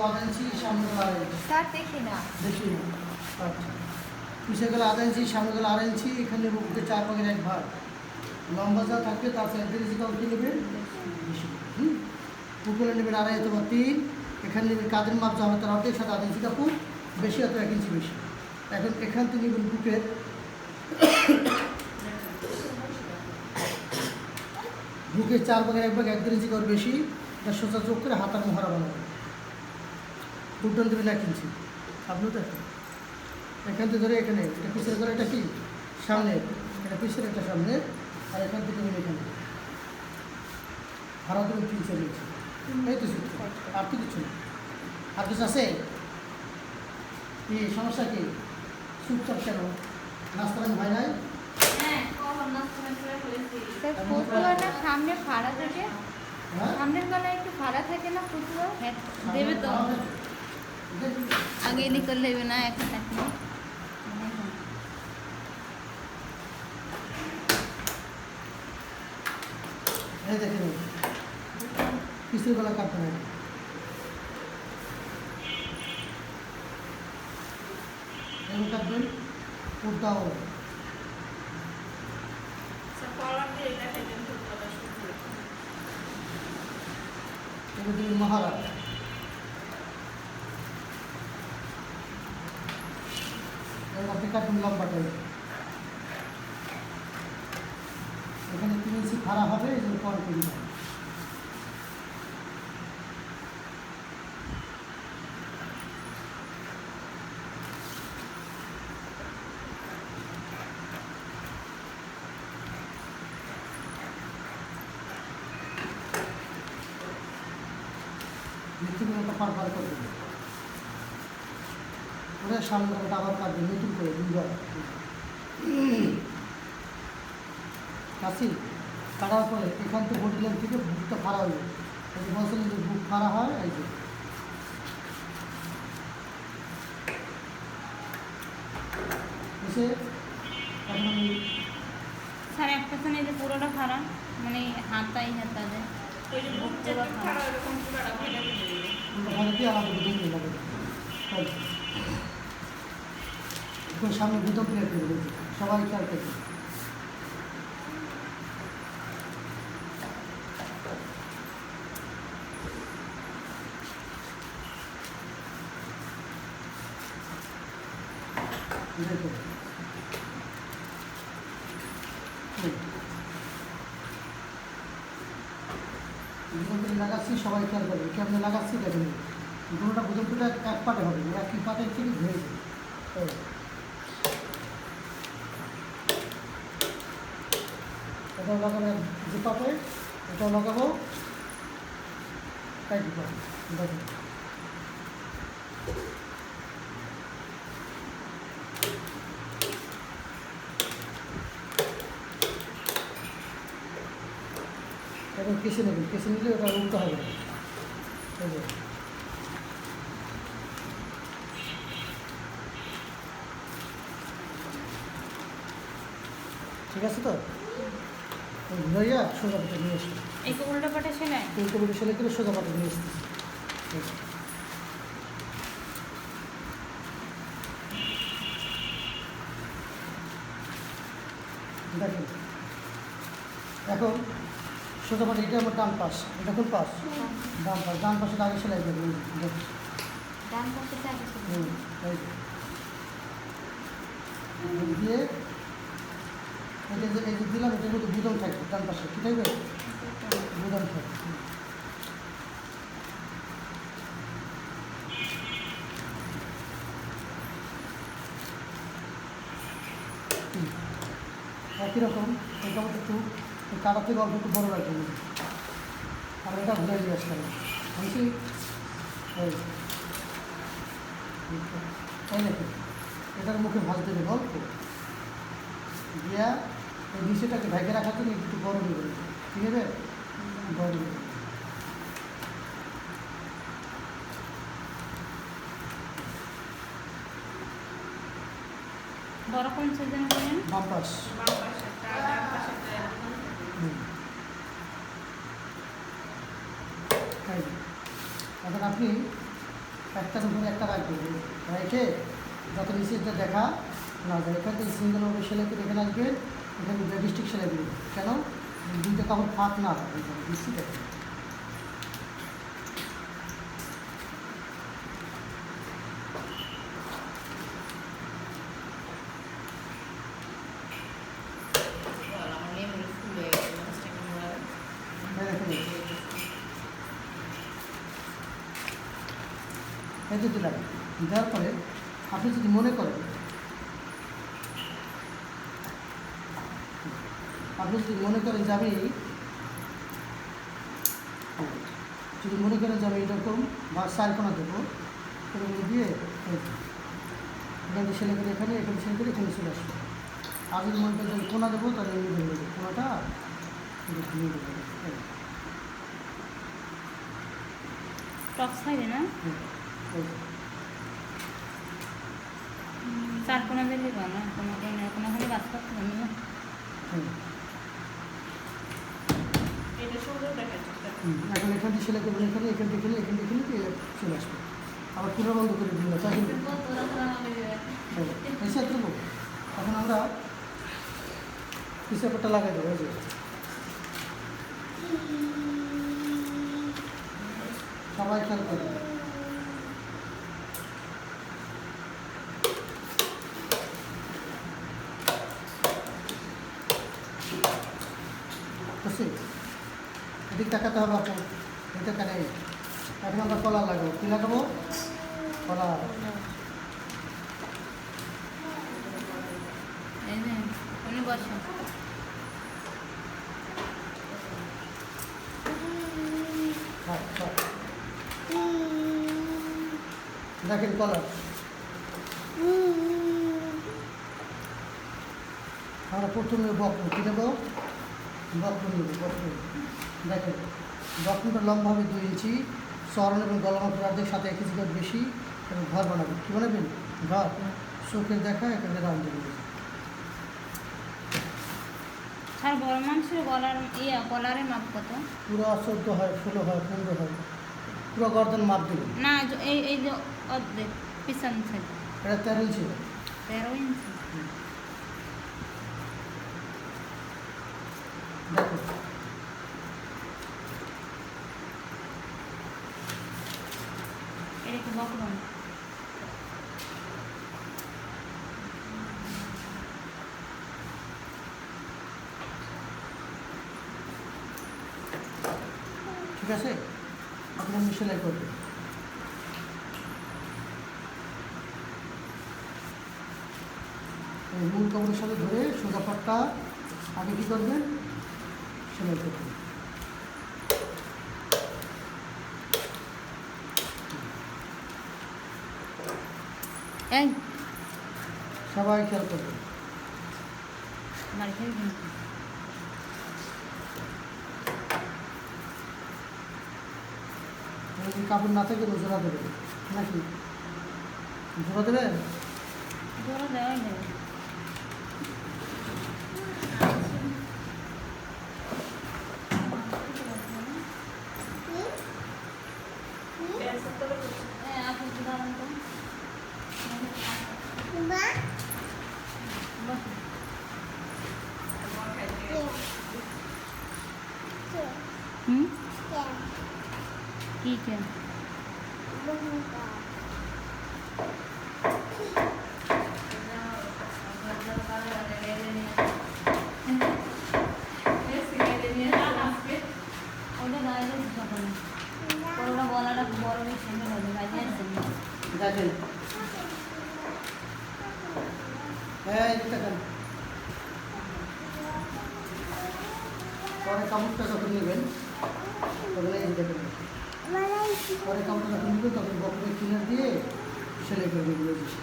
আধা ইঞ্চি, সামনে গেলে আড়াই ইঞ্চি। স্যার দেখি না। দেখি না। আচ্ছা, পিছিয়ে গেলে আধা ইঞ্চি, সামনে গেলে আড়াই ইঞ্চি। এখানে বুকে 4/1 লম্বা যা থাকবে তার 1.5 ইঞ্চি কম কি নেবেন? বেশি। উপরে নেবেন 2.5 অথবা 3। এখানে নেবেন কাঁধের মাপ যা হবে তার অর্ধেক, সাথে আধা ইঞ্চি কাপড় বেশি অথবা 1 ইঞ্চি বেশি। এখন এখান থেকে নেবেন বুকের বুকে 4/1 1.5 ইঞ্চি করে বেশি। এটা সোজা চোখ করে হাতার মোহরা বানাবেন। দুটো দেবেন 1 ইঞ্চি। আপনিও দেখেন এখান থেকে ধরে এখানে, এটা পিছের করে, এটা কি সামনে, এটা পিছের, এটা সামনে। আর এখান থেকে নেবেন এখানে ভাড়া দেবেন 3-4 ইঞ্চি। এই তো সূত্র, আর তো কিছু না। আর কিছু আছে? কি সমস্যা? কি চুপচাপ কেন? নাস্তার আমি হয় নাই? স্যার পুতুয়াটা সামনে ফাড়া থাকে, সামনের গলায় একটু ফাড়া থাকে না পুতুয়া? দেবে তো আগে এদিক করে নেবে না, এখন এখন এই দেখেন পিছের গলা কাটতে হবে। এগুলো কাটবেন উল্টাও। এগুলো দিবেন মহারা। আপনি কাটবেন লম্বাটাই। এখানে 3 ইঞ্চি ভাড়া হবে, এই জন্য পরে করে দেবেন। মতো পার করে দেবেন। ওরা সামনে আবার কাটবেন নতুন করে 2 বার। কাশি কাটার পরে এখান থেকে বডি লাইন থেকে বুকটা ফাড়া হয়ে যায়। এই যে বলছিলেন যে বুক ফাড়া হয়, এই যে এসে এখন আমি স্যার একটা তো নেই যে পুরোটা ফাড়া, মানে হাতাই হাতা যায় দিয়ে আমাদের বুঝে লাগে সামনে বুধক প্লেট করবে, সবাই খেয়াল করবে। লাগাচ্ছি, সবাই খেয়াল করবে কেমন লাগাচ্ছি। দেখেন দুটোটা বুধকটা এক পাটে হবে, একই পাটে থেকে ধুয়ে যাবে। এটাও লাগাবো যে পাটে, এটাও লাগাবো তাই দিতে হবে। দেখেন এখন কেসে নেবেন, কেসে নিলে ওটা উল্টো হবে। ঠিক আছে তো? ঘুরাইয়া সোজা পাটে নিয়ে আসবে। এই তো উল্টো পাটে সেলাই, উল্টো পাটে সেলাই করে সোজা পাটে নিয়ে আসতেছি। দেখেন এখন সোজা পাটে, এটা আমার ডান পাশ, এটা কোন পাশ? ডান পাশ। ডান পাশে আগে সেলাই করবেন। ডান পাশে চাপে দিয়ে এটা যে এই যে দিলাম, এটার মধ্যে বুদন থাকবে ডান পাশে, কি থাকবে? বুদন থাকবে। একই রকম এটা একটু কাটা থেকে অল্প একটু বড় রাখবেন, আর এটা ঘুরে দিয়ে আসতে হবে। বুঝছি? এই দেখুন এটার মুখে ভাজতে দেবে অল্প দিয়া, এই নিচেটাকে ঢেকে রাখার জন্য একটু গরম দেবে। ঠিক আছে? গরম দেবে। বড় কোন সিজন করেন? বাম পাশ। এখন আপনি একটার উপরে একটা রাখবে, রাইটে যাতে নিচেরটা দেখা না যায়। এখান থেকে সিঙ্গেলভাবে সেলাই করে এখানে আসবে, এখানে ব্যাবিস্টিক সেলাই করবে। কেন? দুইটা কাপড় ফাঁক না থাকে, বুঝছি দেখে। এই যে দিলাম, দেওয়ার পরে আপনি যদি মনে করেন যে আমি এরকম বা 4 কোণা দেবো, এরকম দিয়ে এখানে সেলাই করে এখানে সেলাই করে এখানে চলে আসবে। আর যদি মনে করেন যে কোণা দেবো, তাহলে এমনি ধরে দেবো, কোণাটা নিয়ে দেবো। টপ সাইডে না 4 কোণা দিলে ভালো, কোনোখানে বাস করতে পারবে না। এখন এখান থেকে সেলাই করবেন, এখান থেকে চলে আসবে। আবার পুরো বন্ধ করে দিন, তাই এসে দেবো। এখন আমরা পিসের পেপারটা লাগাই দেবো। যে সবাই খেয়াল করবে, বুঝছি? এদিক তাকাতে হবে আপনি, এটা কেন? এখন আমরা কলার লাগাবো। কী লাগাবো? কলার। এই যে উনি বসো। দেখেন কলার, আমরা প্রথমে বক্র কী নেবো? বক্র নেব। দেখেন বক্রটা লম্বা হবে 2 ইঞ্চি, চরণ এবং গলা মাপের অর্ধেক, সাথে 1 ইঞ্চি করে বেশি, এবং ঘর বানাবেন। কী বানাবেন? ঘর। চোখের দেখা এখানে রাউন্ড দেবেন। আর বড় মানুষের কলারের মাপ কত? পুরো 14 হয়, 16 হয়, 15 হয়, পুরো গর্দন মাপ দেবেন। না এই যে অর্ধেক পিছন সাইড এটা 13 ইঞ্চি। 13 ইঞ্চি। দেখো এটা কি বকরম? ঠিক আছে? এখন আমি সেলাই করবো। এই মূল কাপড়ের সাথে ধরে সোজা পাটটা আগে কী করবেন? সেলাই করবেন। এই সবাই খেয়াল করবেন। বাড়ি থেকে কিন্তু যদি কাপড় না থাকে জোড়া দেবেন নাকি? জোড়া দেবেন? জোড়া দেওয়াই যাবে। আপনি কি দাঁড়ান তো? হুম কি কে? ওটা গায়ে সকালে ওটা গলাটা বড় হয়ে সামনে হবে গায়ে আসছেন। দেখেন এই দেখেন, পরে কাপড়টা যখন নেবেন তখন এই দেখেন, পরে কাপড়টা যখন নেবেন তখন বকরের কিনার দিয়ে সেলাই করবে এগুলো বেশি।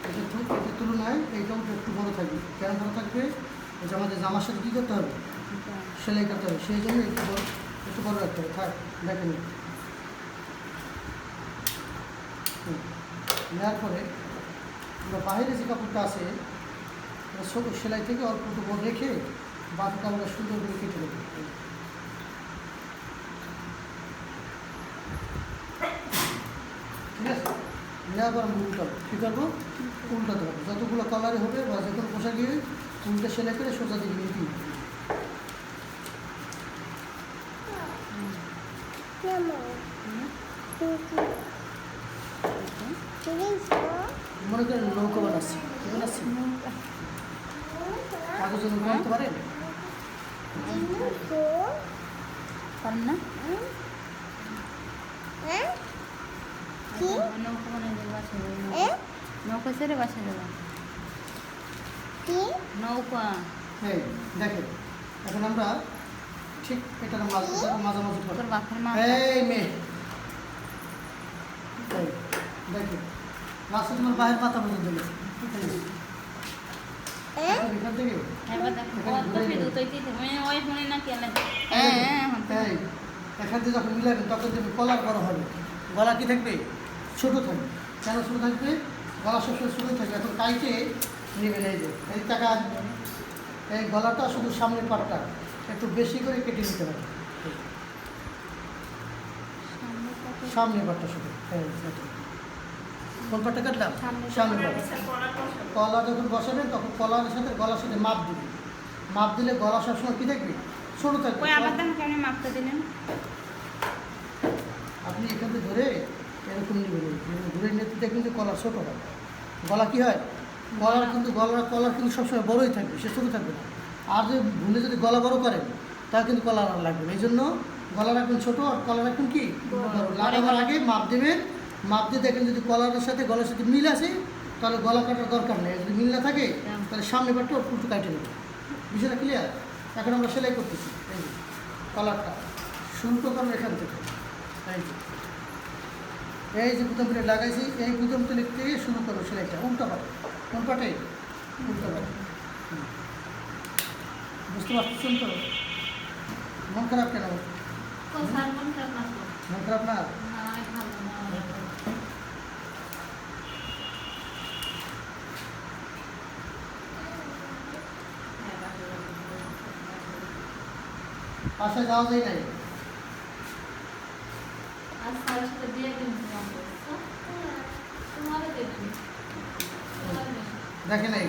এটার তুলনায় এইটাও একটু বড় থাকবে। কেন বড় থাকবে? এটা আমাদের জামার সাথে কী করতে হবে, সেলাই করতে হবে, সেই জন্য একটু বড় রাখতে হবে। থাক দেখেন, নেওয়ার পরে আমরা বাইরে যে কাপড়টা আছে ছোট সেলাই থেকে অল্প একটু বড় রেখে বাকিটা আমরা সুন্দর করে কেটে দেবো। ঠিক আছে, নেওয়ার পর আমরা উল্টাবো। কী করবো? উল্টাতে হবে, যতগুলো কালারে হবে বা যে কোনো পোশাক গিয়ে উল্টে সেলাই করে সোজা দিকে নিয়ে দিই। মনে করেন নৌকা বানাচ্ছি, কী বানাচ্ছি? কাগজের নৌকা বানাতে পারেন? পারেন না? নৌকা বানিয়ে দেবো, বাসা দেবো। নৌকা ছেড়ে বাসা দেবো। নৌকা। এই দেখেন, এখন আমরা ঠিক এটার মাঝামাঝি করবো। তোর বাপের মা। এই মেয়ে, এই দেখেন লাস্টে তোমার বাহের পাতা পর্যন্ত দিলে এখান থেকে এবার দেখো কত বিদ্যুৎ হইতে ওই শুনে না কেন। এই এখান থেকে যখন মিলাবেন তখন দেখবে কলার বড় হবে, গলা কি থাকবে? ছোট থাকবে। কেন ছোট থাকবে? গলা সবসময় ছোটো থাকবে। এখন কাইটে নেবেন, এই যে এই টাকা, এই গলাটা শুধু সামনের পাটটা একটু বেশি করে কেটে নিতে হবে। সামনের পাটটা শুধু, কোন পাটটা কাটলাম? সামনের পাট। কলা যখন বসাবেন তখন কলার সাথে গলার সাথে মাপ দিবেন। মাপ দিলে গলা সবসময় কী থাকবে? ছোটো থাকবে। ওই আবার দাম কেন মাপটা দিলেন? আপনি এখান থেকে ধরে এরকম নেবেন, ঘুরে নিতে দেখবেন যে কলার ছোটো হয়। গলা কী হয়? কলার কিন্তু সবসময় বড়োই থাকবে, সে ছোটো থাকবে না। আর যদি ভুলে যদি গলা বড়ো করেন তাহলে কিন্তু কলা লাগবে না। এই জন্য গলা রাখবেন ছোটো আর কলা রাখবেন কি বড়। লাগাবার আগে মাপ দেবেন, মাপ দিয়ে দেখেন যদি কলারের সাথে গলার সাথে মিল আছে তাহলে গলা কাটার দরকার নেই। যদি মিল না থাকে তাহলে সামনে পাটটা একটু কাটে নেবেন। বিষয়টা ক্লিয়ার? এখন আমরা সেলাই করতেছি। এই যে কলারটা শুরু করবেন এখান থেকে, এই যে প্রথম প্লেট লাগাইছি এই প্রথম প্লেট থেকে শুরু করবো সেলাইটা। উল্টা পাটে, কোন পাটে? উল্টা পাটে। বুঝতে পারছেন তো? মন খারাপ কেন? মন খারাপ না? বাসায় যাওয়া যায় নাই? দেখে নাই?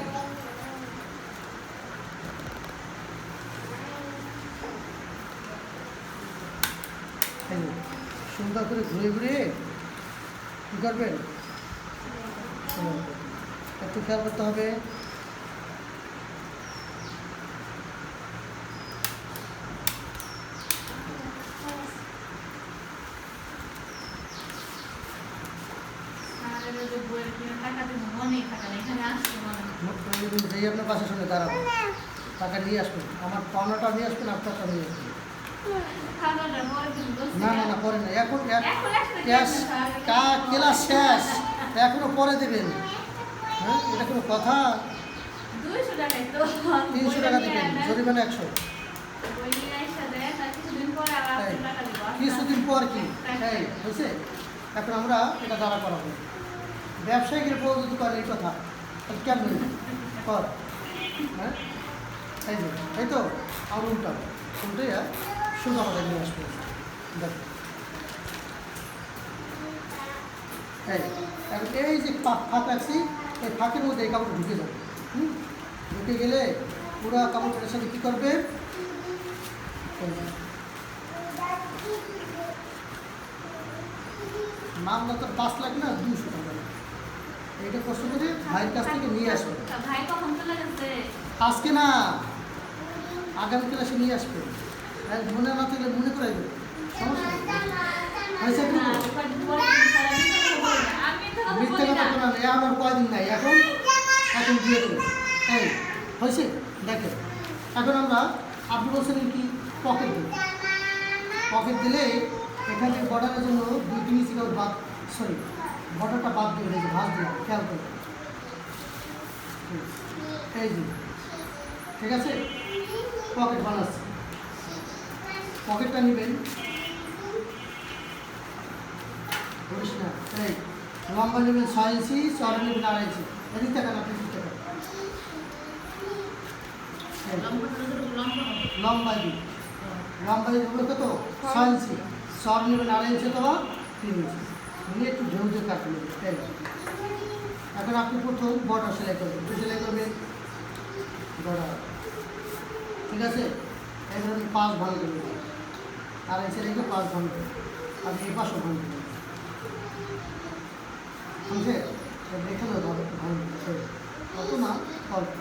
সুন্দর করে ঘুরে ঘুরে কী করবেন? একটু খেয়াল করতে হবে। যেই আপনার বাসার সঙ্গে দাঁড়াবো টাকা নিয়ে আসবেন, আমার পাওনাটা নিয়ে আসবেন, আপনারটা নিয়ে আসবেন। না না না, পরে না, এখন ক্যাশ ক্লাস শেষ, এখনো পরে দেবেন। হ্যাঁ, এটা কোনো কথা? 300 টাকা দেবেন, জরিমানা 100। কিছুদিন পর কি এই হয়েছে? এখন আমরা এটা দাঁড়া করাবো। ব্যবসায়ীদের প্রযোজিত করে এই কথা কেমন কর? হ্যাঁ, এই যে এই তো আর উল্টা উল্টে সোজা কথা নিয়ে আসবে। দেখো এই যে ফাঁক রাখছি, এই ফাঁকের মধ্যে এই কাপড় ঢুকে যাবে। ঢুকে গেলে পুরো কাপড়টার সাথে কী করবে? মামলা তো 5 লাখ না, 200 টাকা। এটা কষ্ট করে ভাইয়ের কাছ থেকে নিয়ে আসবে। আজকে না, আগামী ক্লাসে নিয়ে আসবে। মনে না থাকলে মনে করে দেবে, সমস্যা মিথ্যা কথা বলা নেই। আমার কয়দিন নাই, এখন দিয়ে দেবে। এই হয়েছে? দেখেন এখন আমরা, আপনি বলছেন কি পকেট দিই? পকেট দিলে এখানে বর্ডারের জন্য 2-3 ইঞ্চি করে বাদ, সরি বর্ডারটা বাদ দেবেন। এই যে ভাঁজ দিলাম, খেয়াল করে। এই যে ঠিক আছে। পকেট বানাচ্ছি। পকেটটা নেবেন, বলিস না, এই লম্বা নেবেন 6 ইঞ্চি, চড়া নেবেন 2.5 ইঞ্চি। এদিক টাকা না, এদিক টাকা। লম্বা দিন, লম্বা দিন হবে কত? 6 ইঞ্চি। চড় নেবেন 2.5 ইঞ্চি অথবা 3 ইঞ্চি। নিয়ে একটু ঝুঁকে কাটে নেবেন। এই এখন আপনি প্রথম বর্ডার সেলাই করবেন। একটু সেলাই করবেন বর্ডার, ঠিক আছে? এবার আমি 5 ভাগ করে দেবো, 2.5 ইঞ্চি রেখে 5 ভাগ করে আপনি এই পাশও ভাগ করবেন, বুঝছে? এখানেও ভাগ করতে অত না, অল্প।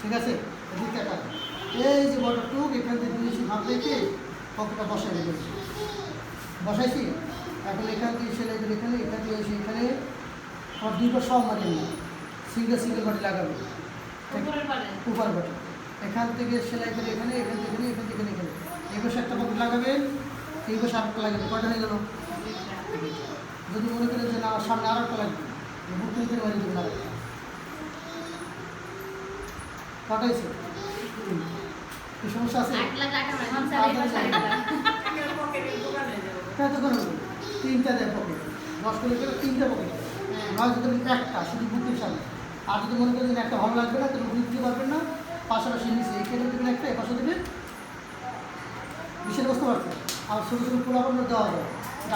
ঠিক আছে? এদিক টাকা। এই যে বর্ডার টুক এখান থেকে 2 ইঞ্চি ভাগ রেখে পকেটটা বসাই দেবেন। বসাইছি। এখন এখান থেকে সেলাই করে এখানে, এখান থেকে এসে এখানে আর 2 পাশ সব মারিয়ে না, সিঙ্গেল বাটি লাগাবে উপর বাটি। এখান থেকে সেলাই করে এখানে, এখান থেকে এখানে, এখান থেকে এখানে। এই পাশে একটা পকেট লাগাবেন, এই পাশে আরেকটা লাগাবেন। কয়টা হয়ে গেল? যদি মনে করেন যে না আমার সামনে আরও একটা লাগবে, বুক করে মারিয়ে দেবেন আরেকটা। কটাইছে? কি সমস্যা আছে? কত করে বলুন? 3টা দেয় পকেট, 10 করে গেলে 3টা পকেট। নয় যদি একটা শুধু বুকের সামনে। আর যদি মনে করেন একটা ভালো লাগবে না, তাহলে বুক দিতে পারবেন না, পাশাপাশি নিচে এখানে দেবেন একটা, এ পাশে দেবেন। বিষয় বুঝতে পারছেন? আর ছোটো ছোটো পোলাপান দেওয়া যায়,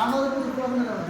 আমাদের মধ্যে পোলাপান দেওয়া যায়।